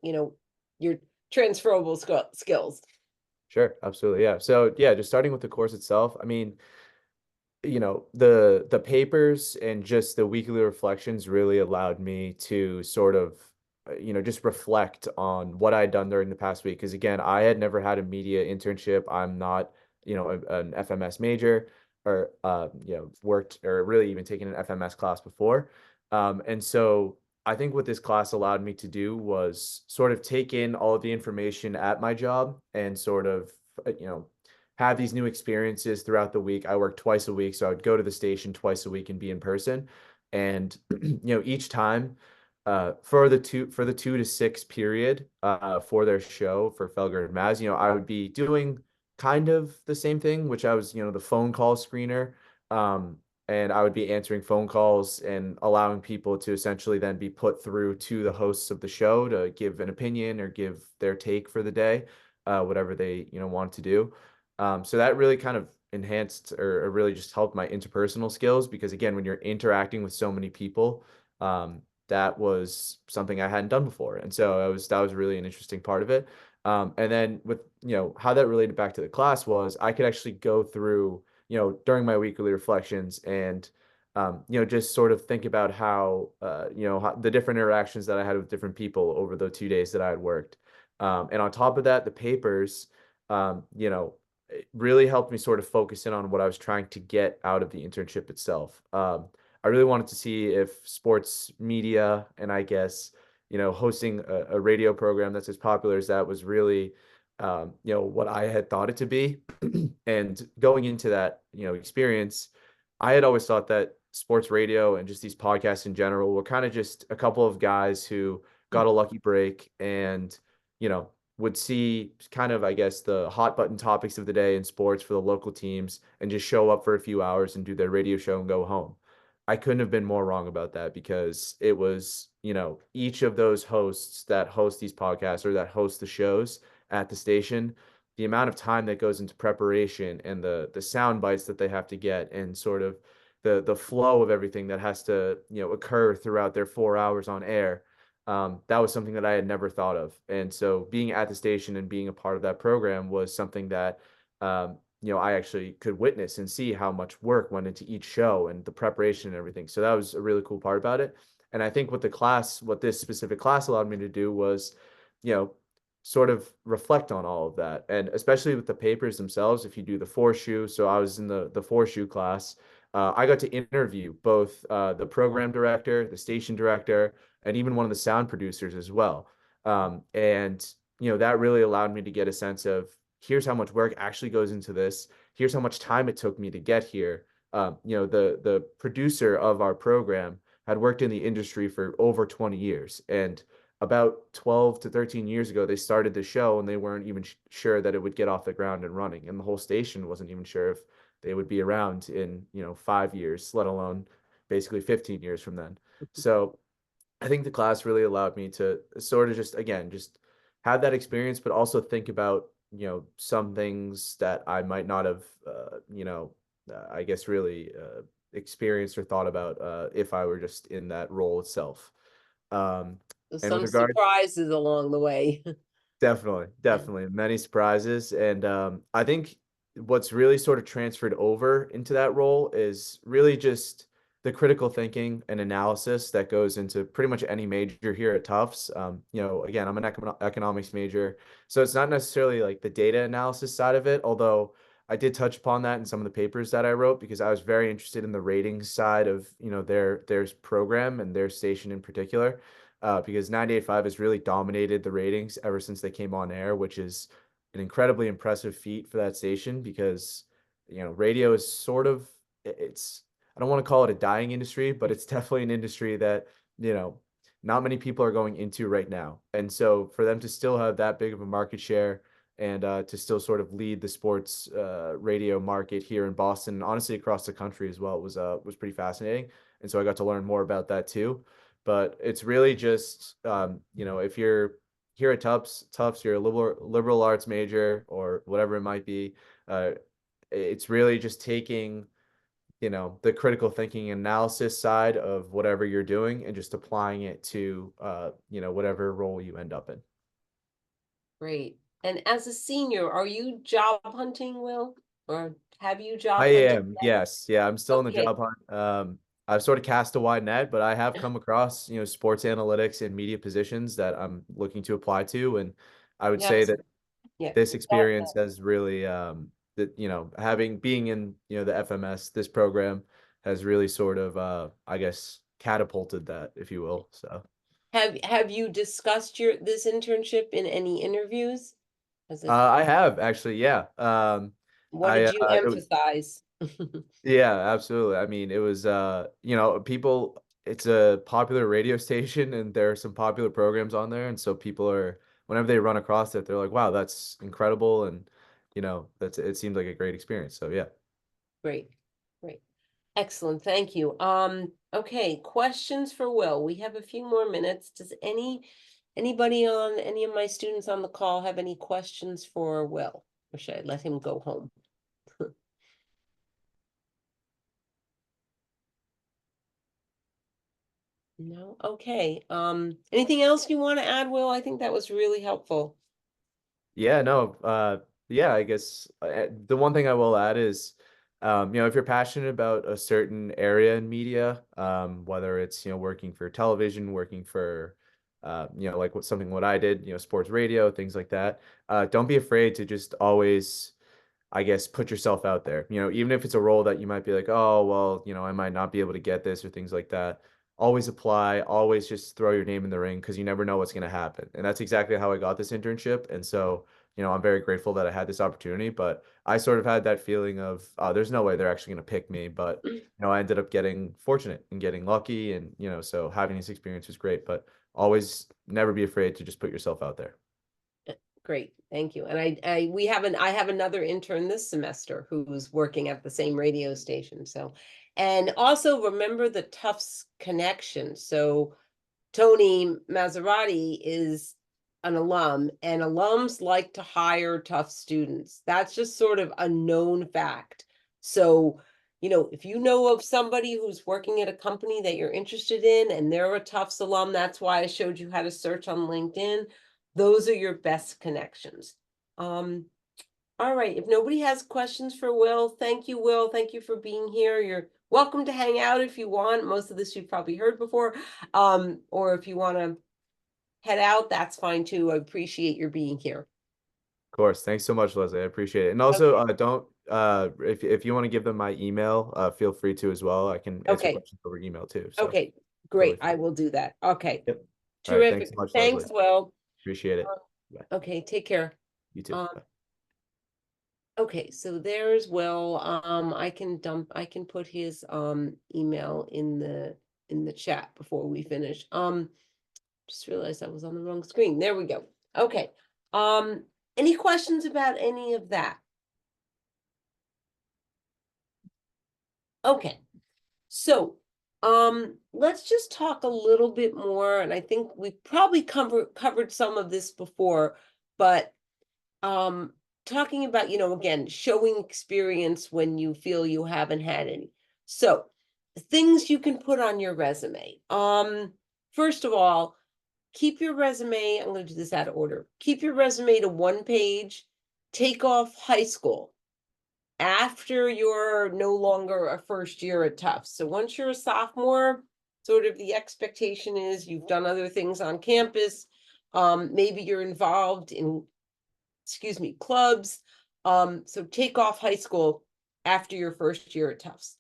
your transferable skills. Sure, absolutely. Yeah. So yeah, just starting with the course itself. I mean, the papers and just the weekly reflections really allowed me to sort of just reflect on what I'd done during the past week, because again, I had never had a media internship. I'm not an FMS major, or worked or really even taken an FMS class before. And so I think what this class allowed me to do was sort of take in all of the information at my job and sort of have these new experiences throughout the week. I work twice a week, so I would go to the station twice a week and be in person. And each time, for the 2 to 6 period, for their show for Felger and Maz, I would be doing kind of the same thing, which I was, the phone call screener. Um, and I would be answering phone calls and allowing people to essentially then be put through to the hosts of the show to give an opinion or give their take for the day, whatever they, want to do. So that really kind of enhanced or really just helped my interpersonal skills, because again, when you're interacting with so many people, that was something I hadn't done before. And so that was really an interesting part of it. And then with, how that related back to the class was I could actually go through, during my weekly reflections and, just sort of think about how, how the different interactions that I had with different people over the 2 days that I had worked. And on top of that, the papers, it really helped me sort of focus in on what I was trying to get out of the internship itself. I really wanted to see if sports media and I guess, hosting a radio program that's as popular as that was really, what I had thought it to be. And going into that, experience, I had always thought that sports radio and just these podcasts in general were kind of just a couple of guys who got a lucky break and, you know, would see kind of, I guess, the hot button topics of the day in sports for the local teams and just show up for a few hours and do their radio show and go home. I couldn't have been more wrong about that, because it was, each of those hosts that host these podcasts or that host the shows at the station, the amount of time that goes into preparation and the sound bites that they have to get and sort of the flow of everything that has to, occur throughout their 4 hours on air. That was something that I had never thought of. And so being at the station and being a part of that program was something that, I actually could witness and see how much work went into each show and the preparation and everything. So that was a really cool part about it. And I think what this specific class allowed me to do was, you know, sort of reflect on all of that. And especially with the papers themselves, if you do the four shoe, so I was in the four shoe class, I got to interview both the program director, the station director, and even one of the sound producers as well. And that really allowed me to get a sense of, here's how much work actually goes into this. Here's how much time it took me to get here. The producer of our program had worked in the industry for over 20 years, and about 12 to 13 years ago, they started the show and they weren't even sure that it would get off the ground and running, and the whole station wasn't even sure if they would be around in 5 years, let alone basically 15 years from then. So I think the class really allowed me to sort of just, again, just have that experience, but also think about, some things that I might not have, I guess really experienced or thought about if I were just in that role itself. Um, So and with some regard, surprises along the way. definitely many surprises. And I think what's really sort of transferred over into that role is really just the critical thinking and analysis that goes into pretty much any major here at Tufts. Again, I'm an economics major, so it's not necessarily like the data analysis side of it, although I did touch upon that in some of the papers that I wrote, because I was very interested in the ratings side of, their program and their station in particular, because 98.5 has really dominated the ratings ever since they came on air, which is an incredibly impressive feat for that station, because radio is sort of, it's, I don't want to call it a dying industry, but it's definitely an industry that, you know, not many people are going into right now. And so for them to still have that big of a market share and to still sort of lead the sports radio market here in Boston, and honestly across the country as well, was pretty fascinating. And so I got to learn more about that too. But it's really just, if you're here at Tufts, you're a liberal arts major or whatever it might be, it's really just taking you know, the critical thinking analysis side of whatever you're doing and just applying it to, you know, whatever role you end up in. Great. And as a senior, are you job hunting, Will? Or have you job I hunted am, yet? yes. Yeah, I'm still in the Okay. job hunt. I've sort of cast a wide net, but I have come across, you know, sports analytics and media positions that I'm looking to apply to. And I would say Yes. that Yeah. this experience has really, that, you know, being in, you know, the FMS, this program has really sort of, I guess, catapulted that, if you will. So, Have you discussed this internship in any interviews? Has it, I have actually, yeah. what did you It was, emphasize? yeah, absolutely. I mean, it was, you know, it's a popular radio station and there are some popular programs on there. And so people are, whenever they run across it, they're like, wow, that's incredible. And, you know, it seems like a great experience. So, yeah. Great, great. Excellent, thank you. Okay, questions for Will. We have a few more minutes. Does anybody on, any of my students on the call have any questions for Will? Or should I let him go home? No, okay. Anything else you want to add, Will? I think that was really helpful. Yeah, no, yeah, I guess the one thing I will add is, you know, if you're passionate about a certain area in media, whether it's, you know, working for television, working for, you know, like what I did, you know, sports radio, things like that, don't be afraid to just always, I guess, put yourself out there. You know, even if it's a role that you might be like, oh, well, you know, I might not be able to get this or things like that. Always apply, always just throw your name in the ring because you never know what's going to happen. And that's exactly how I got this internship. And so, you know, I'm very grateful that I had this opportunity, but I sort of had that feeling of, there's no way they're actually going to pick me. But, you know, I ended up getting fortunate and getting lucky. And, you know, so having this experience was great, but always never be afraid to just put yourself out there. Great, thank you. And I have another intern this semester who's working at the same radio station. So, and also remember the Tufts connection. So Tony Maserati is an alum, and alums like to hire tough students. That's just sort of a known fact. So, you know, if you know of somebody who's working at a company that you're interested in and they're a Tufts alum, that's why I showed you how to search on LinkedIn. Those are your best connections. All right, if nobody has questions for Will, thank you, Will. Thank you for being here. You're welcome to hang out if you want. Most of this you've probably heard before. Or if you want to head out, that's fine too. I appreciate your being here. Of course. Thanks so much, Leslie. I appreciate it. And also, don't if you want to give them my email, feel free to as well. I can answer Okay. questions over email too. So Okay, totally great. I will do that. Okay. Yep. All right. Thanks Terrific. so much, Thanks, Leslie. Will. Appreciate it. Bye. Okay, take care. You too. Um, Bye. Okay, so there's Will. I can put his email in the chat before we finish. Just realized I was on the wrong screen. There we go. Okay. Any questions about any of that? Okay. So, let's just talk a little bit more, and I think we've probably covered some of this before, but talking about, you know, again, showing experience when you feel you haven't had any. So, things you can put on your resume. First of all, keep your resume, I'm going to do this out of order. Keep your resume to one page, take off high school after you're no longer a first year at Tufts. So once you're a sophomore, sort of the expectation is you've done other things on campus. Maybe you're involved in, clubs. So take off high school after your first year at Tufts.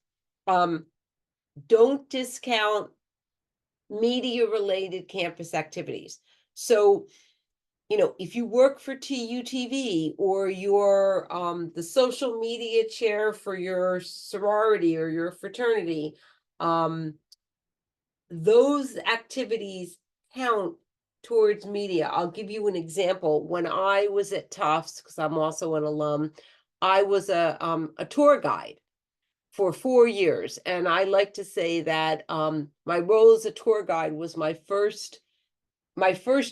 Don't discount media related campus activities. So, you know, if you work for TUTV or you're the social media chair for your sorority or your fraternity, those activities count towards media. I'll give you an example. When I was at Tufts, because I'm also an alum, I was a tour guide for 4 years. And I like to say that my role as a tour guide was my first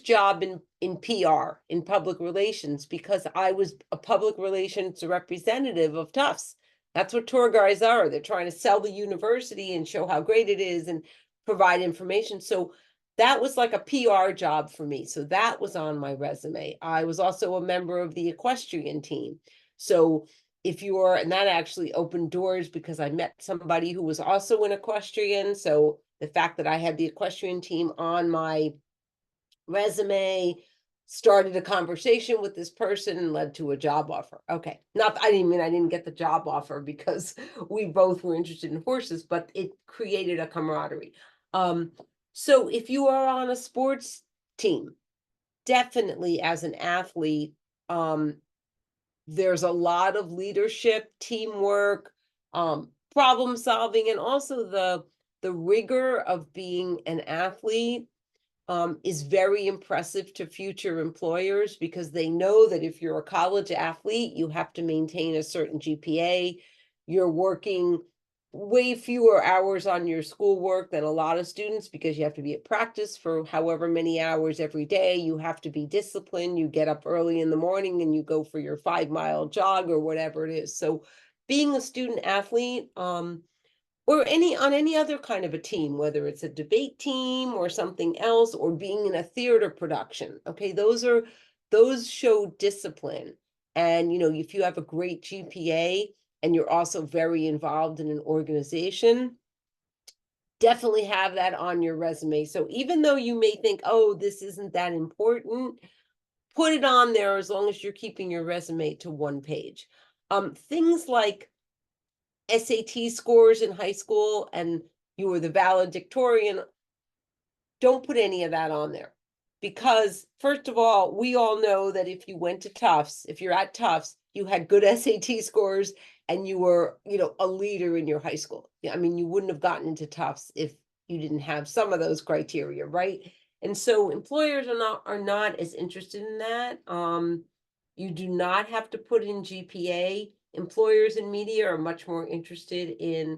job in PR, in public relations, because I was a public relations representative of Tufts. That's what tour guides are. They're trying to sell the university and show how great it is and provide information. So that was like a PR job for me. So that was on my resume. I was also a member of the equestrian team. So if you are, and that actually opened doors because I met somebody who was also an equestrian. So the fact that I had the equestrian team on my resume started a conversation with this person and led to a job offer. Okay. Not, I didn't mean I didn't get the job offer because we both were interested in horses, but it created a camaraderie. So if you are on a sports team, definitely as an athlete, there's a lot of leadership, teamwork, problem solving, and also the rigor of being an athlete is very impressive to future employers because they know that if you're a college athlete, you have to maintain a certain GPA. You're working way fewer hours on your schoolwork than a lot of students because you have to be at practice for however many hours every day. You have to be disciplined. You get up early in the morning and you go for your 5-mile jog or whatever it is. So being a student athlete, or on any other kind of a team, whether it's a debate team or something else, or being in a theater production. Okay, those show discipline. And if you have a great GPA and you're also very involved in an organization, definitely have that on your resume. So even though you may think, oh, this isn't that important, put it on there as long as you're keeping your resume to one page. Things like SAT scores in high school and you were the valedictorian, don't put any of that on there. Because first of all, we all know that if you went to Tufts, if you're at Tufts, you had good SAT scores and you were, a leader in your high school. I mean, you wouldn't have gotten into Tufts if you didn't have some of those criteria, right? And so employers are not as interested in that. You do not have to put in GPA. Employers in media are much more interested in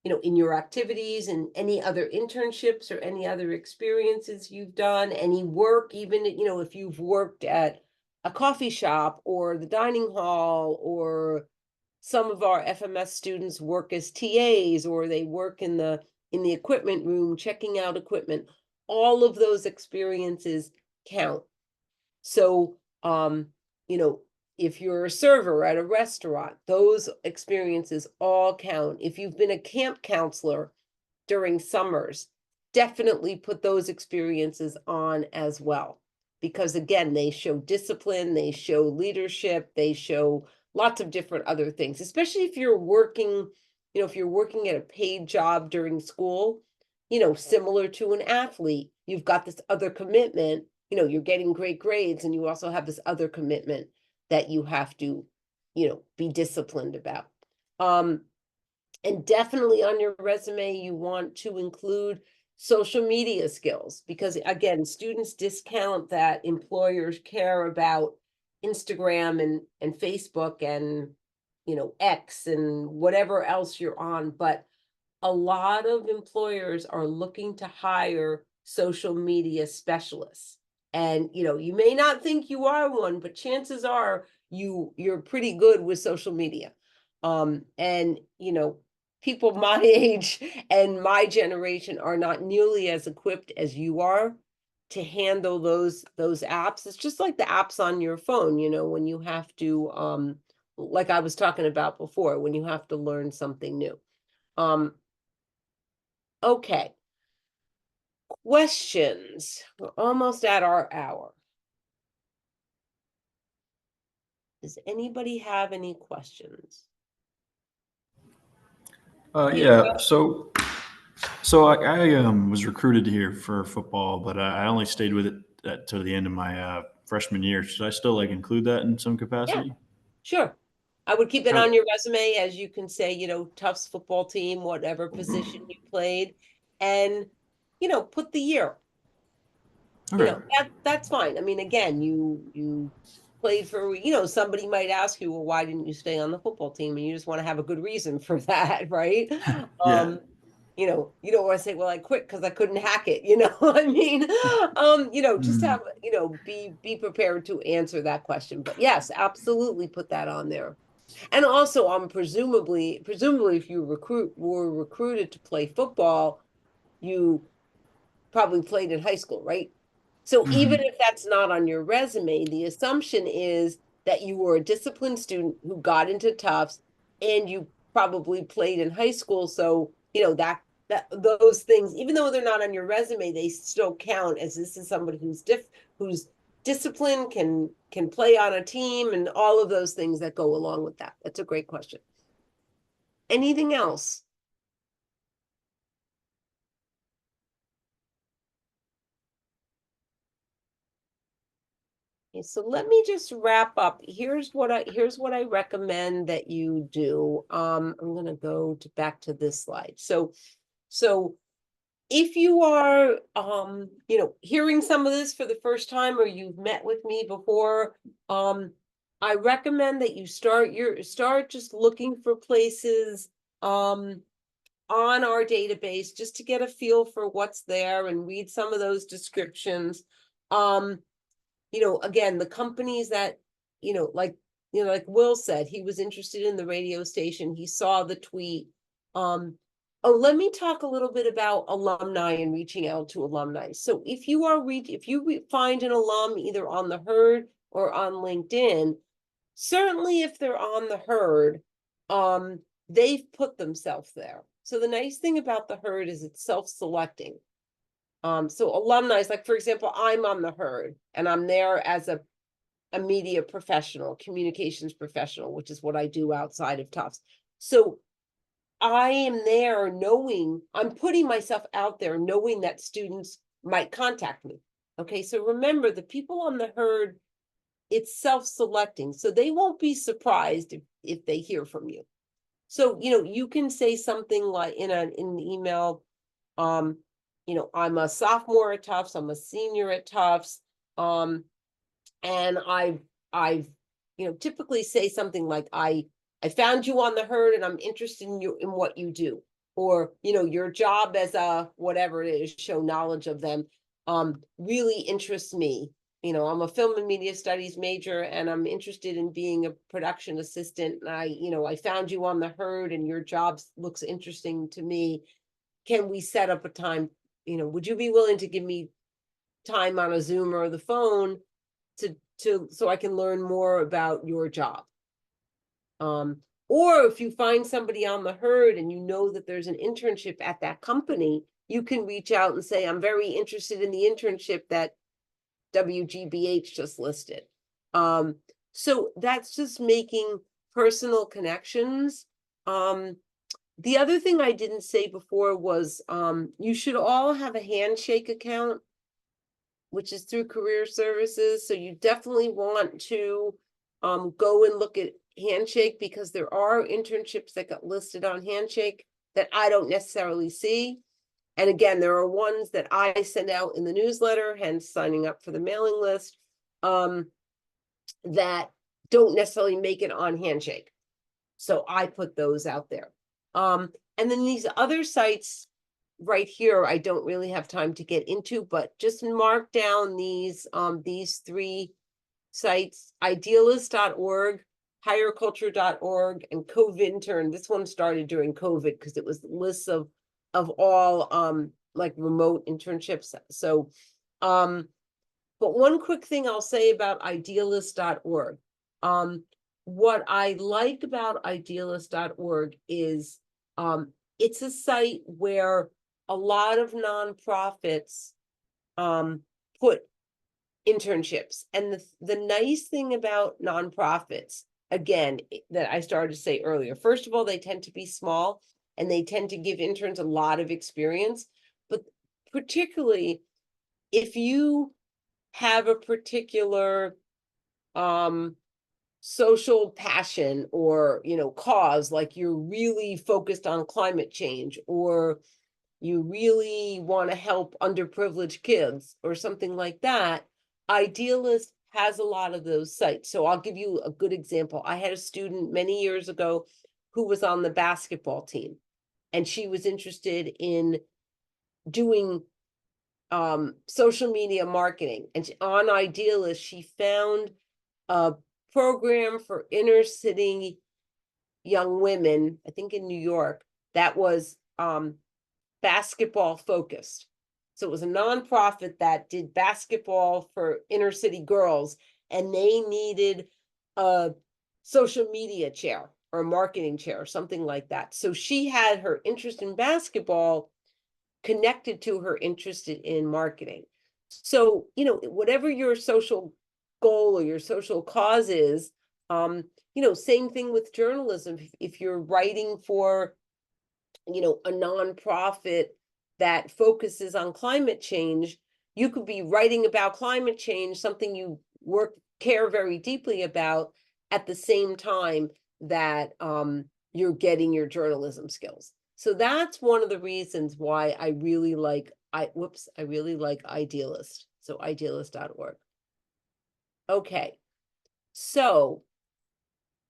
in your activities and any other internships or any other experiences you've done, any work, even if you've worked at a coffee shop or the dining hall, or some of our FMS students work as TAs, or they work in the equipment room checking out equipment. All of those experiences count. So if you're a server at a restaurant, those experiences all count. If you've been a camp counselor during summers, definitely put those experiences on as well. Because again, they show discipline, they show leadership, they show lots of different other things, especially if you're working, if you're working at a paid job during school, similar to an athlete, you've got this other commitment, you're getting great grades and you also have this other commitment that you have to, be disciplined about. And definitely on your resume, you want to include social media skills because again, students discount that employers care about Instagram and Facebook and, X and whatever else you're on. But a lot of employers are looking to hire social media specialists. And you may not think you are one, but chances are you're pretty good with social media. And people my age and my generation are not nearly as equipped as you are to handle those apps. It's just like the apps on your phone, when you have to like I was talking about before, when you have to learn something new. Okay. Questions. We're almost at our hour. Does anybody have any questions? Yeah. So I was recruited here for football, but I only stayed with it to the end of my freshman year. Should I still include that in some Yeah, capacity? sure. I would keep it Okay. on your resume, as you can say, Tufts football team, whatever position you played, and put the year. Okay. That's fine. I mean, again, you played for, somebody might ask you, well, why didn't you stay on the football team? And you just want to have a good reason for that, right? Yeah. You don't want to say, well, I quit because I couldn't hack it, I mean, just Mm. have, be prepared to answer that question. But yes, absolutely put that on there. And also, presumably, if you were recruited to play football, you probably played in high school, right? So even Mhm. if that's not on your resume, the assumption is that you were a disciplined student who got into Tufts and you probably played in high school. So, that those things, even though they're not on your resume, they still count as this is somebody who's disciplined, can play on a team, and all of those things that go along with that. That's a great question. Anything else? Okay, so let me just wrap up. Here's what I recommend that you do. I'm gonna go back to this slide. So if you are hearing some of this for the first time, or you've met with me before, I recommend that you start just looking for places on our database just to get a feel for what's there and read some of those descriptions. Again, the companies that, like Will said, he was interested in the radio station. He saw the tweet. Oh, let me talk a little bit about alumni and reaching out to alumni. So if you find an alum either on the Herd or on LinkedIn, certainly if they're on the Herd, they've put themselves there. So the nice thing about the Herd is it's self-selecting. So alumni is like, for example, I'm on the Herd and I'm there as a media professional, communications professional, which is what I do outside of Tufts. So I am there I'm putting myself out there knowing that students might contact me. Okay, so remember the people on the Herd, it's self-selecting, so they won't be surprised if they hear from you. So, you can say something like in an email, I'm a sophomore at Tufts, I'm a senior at Tufts, and I've typically say something like I found you on the Herd and I'm interested in what you do, or your job as a whatever it is, show knowledge of them, really interests me. I'm a film and media studies major and I'm interested in being a production assistant, and I found you on the Herd and your job looks interesting to me. Can we set up a time? Would you be willing to give me time on a Zoom or the phone so I can learn more about your job? Or if you find somebody on the Herd and you know that there's an internship at that company, you can reach out and say, I'm very interested in the internship that WGBH just listed. So that's just making personal connections. The other thing I didn't say before was you should all have a Handshake account, which is through Career Services. So you definitely want to go and look at Handshake, because there are internships that got listed on Handshake that I don't necessarily see. And again, there are ones that I send out in the newsletter, hence signing up for the mailing list, that don't necessarily make it on Handshake. So I put those out there. And then these other sites right here, I don't really have time to get into, but just mark down these three sites: idealist.org, higherculture.org, and CoVintern. This one started during COVID because it was lists of all like remote internships. So but one quick thing I'll say about idealist.org. What I like about idealist.org is it's a site where a lot of nonprofits put internships. And the nice thing about nonprofits, again, that I started to say earlier, first of all, they tend to be small and they tend to give interns a lot of experience. But particularly if you have a particular social passion or cause, like you're really focused on climate change, or you really want to help underprivileged kids or something like that, Idealist has a lot of those sites. So I'll give you a good example. I had a student many years ago who was on the basketball team, and she was interested in doing social media marketing. And on Idealist, she found a program for inner city young women, I think in New York, that was basketball focused. So it was a nonprofit that did basketball for inner city girls, and they needed a social media chair or a marketing chair or something like that. So she had her interest in basketball connected to her interest in marketing. So, you know, whatever your social goal or your social cause is, you know, same thing with journalism. If you're writing for, you know, a nonprofit that focuses on climate change, you could be writing about climate change, something you care very deeply about, at the same time that you're getting your journalism skills. So that's one of the reasons why I really like I really like Idealist. So idealist.org. Okay. So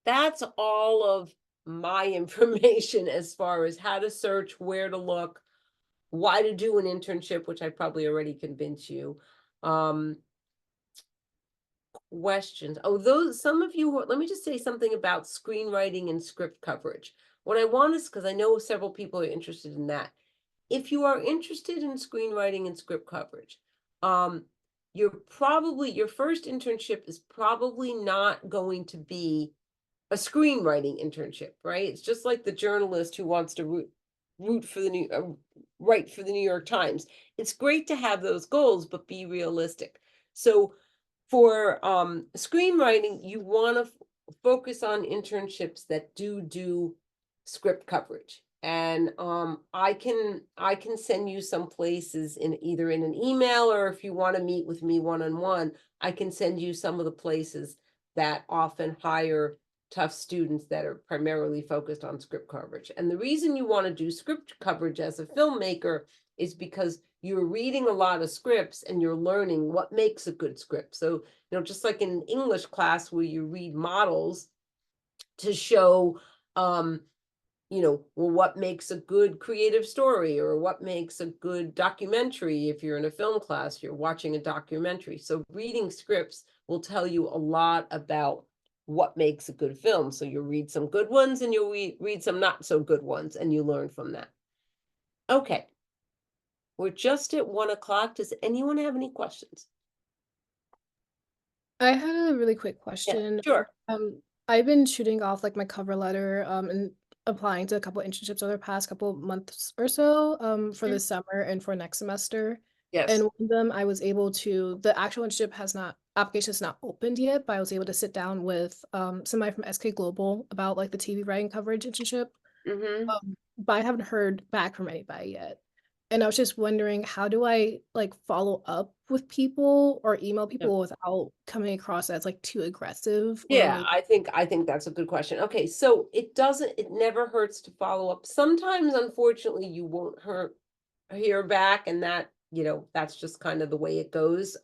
that's all of my information as far as how to search, where to look, why to do an internship, which I probably already convinced you. Questions. Oh, those, some of you, let me just say something about screenwriting and script coverage. What I want is, because I know several people are interested in that. If you are interested in screenwriting and script coverage, your first internship is probably not going to be a screenwriting internship, right? It's just like the journalist who wants to root for the write for the New York Times. It's great to have those goals, but be realistic. So for screenwriting, you want to focus on internships that do script coverage. And I can send you some places in either in an email, or if you want to meet with me one-on-one, I can send you some of the places that often hire tough students that are primarily focused on script coverage. And the reason you want to do script coverage as a filmmaker is because you're reading a lot of scripts and you're learning what makes a good script. So, you know, just like in an English class where you read models to show, you know, well, what makes a good creative story, or what makes a good documentary. If you're in a film class, you're watching a documentary. So reading scripts will tell you a lot about what makes a good film. So you'll read some good ones and you'll read some not so good ones, and you learn from that. Okay. We're just at 1 o'clock. Does anyone have any questions? I had a really quick question. Sure. I've been shooting off like my cover letter and applying to a couple internships over the past couple months or so for this summer and for next semester. Yes. And one of them I was able to, the actual internship application is not opened yet, but I was able to sit down with somebody from SK Global about like the TV writing coverage internship. But I haven't heard back from anybody yet. And I was just wondering, how do I like follow up with people or email people without coming across as like too aggressive? Or Yeah, like, I think that's a good question. Okay, so it never hurts to follow up. Sometimes, unfortunately, you won't hear back, and that, you know, that's just kind of the way it goes.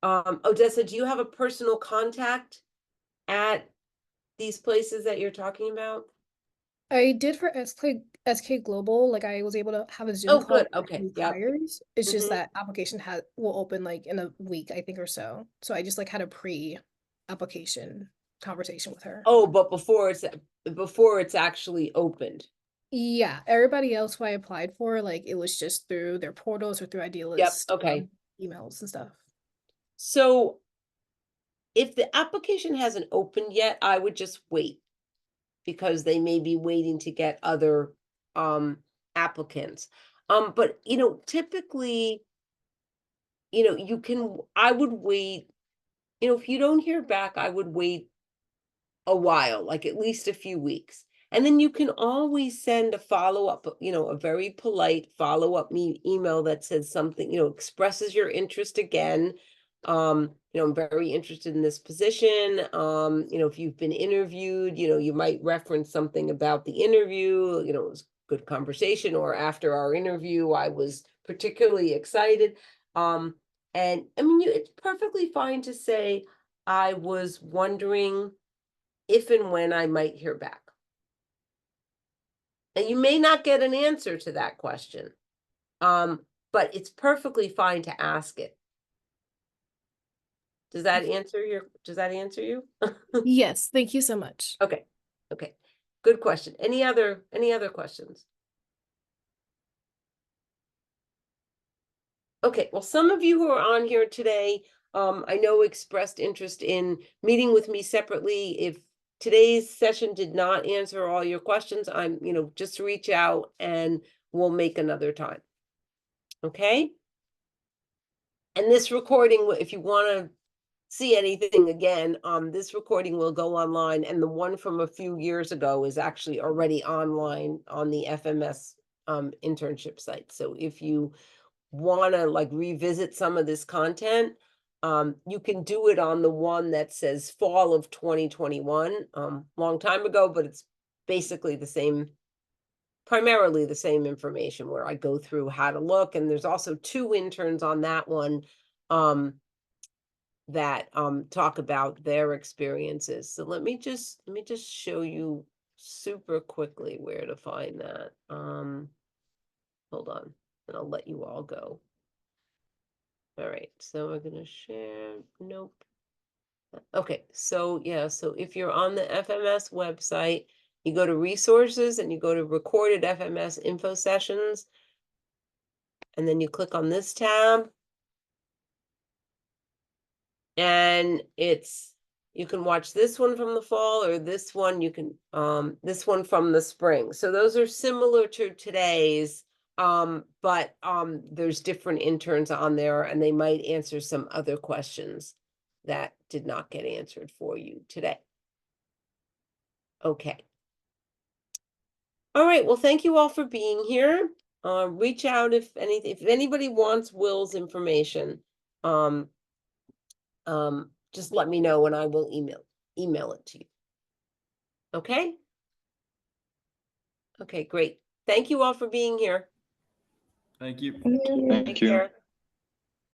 Odessa, do you have a personal contact at these places that you're talking about? I did for SK Global, like I was able to have a Zoom Oh, call good. with Okay. new Yep. hires. It's just Mhm. that application will open like in a week, I think, or so. So I just like had a pre-application conversation with her. Oh, but before it's actually opened. Yeah, everybody else who I applied for, like it was just through their portals or through Yep. Idealist Okay. emails and stuff. So if the application hasn't opened yet, I would just wait, because they may be waiting to get other applicants. But you know, typically, you know, I would wait, you know, if you don't hear back, I would wait a while, like at least a few weeks. And then you can always send a follow-up, you know, a very polite follow-up email that says something, you know, expresses your interest again. You know, I'm very interested in this position. You know, if you've been interviewed, you know, you might reference something about the interview, you know, it was a good conversation, or after our interview, I was particularly excited. And I mean, it's perfectly fine to say, I was wondering if and when I might hear back. And you may not get an answer to that question, but it's perfectly fine to ask it. Does that answer you? Yes, thank you so much. Okay. Okay. good question. Any other questions? Okay, well, some of you who are on here today, I know expressed interest in meeting with me separately. If today's session did not answer all your questions, I'm, just reach out and we'll make another time. Okay? And this recording, if you want to see anything again, this recording will go online, and the one from a few years ago is actually already online on the FMS internship site. So if you want to like revisit some of this content, you can do it on the one that says fall of 2021, long time ago, but it's basically the same, primarily the same information where I go through how to look. And there's also 2 interns on that one that talk about their experiences. So let me just show you super quickly where to find that. Hold on, and I'll let you all go. All right, so we're gonna share, nope. Okay, so yeah, so if you're on the FMS website, you go to resources and you go to recorded FMS info sessions, and then you click on this tab. And you can watch this one from the fall, or this one, this one from the spring. So those are similar to today's, but there's different interns on there, and they might answer some other questions that did not get answered for you today. Okay. All right, well, thank you all for being here. Reach out if anybody wants Will's information. Just let me know and I will email it to you. Okay? Okay, great. Thank you all for being here. Thank you. Thank you. Thank you. Take care.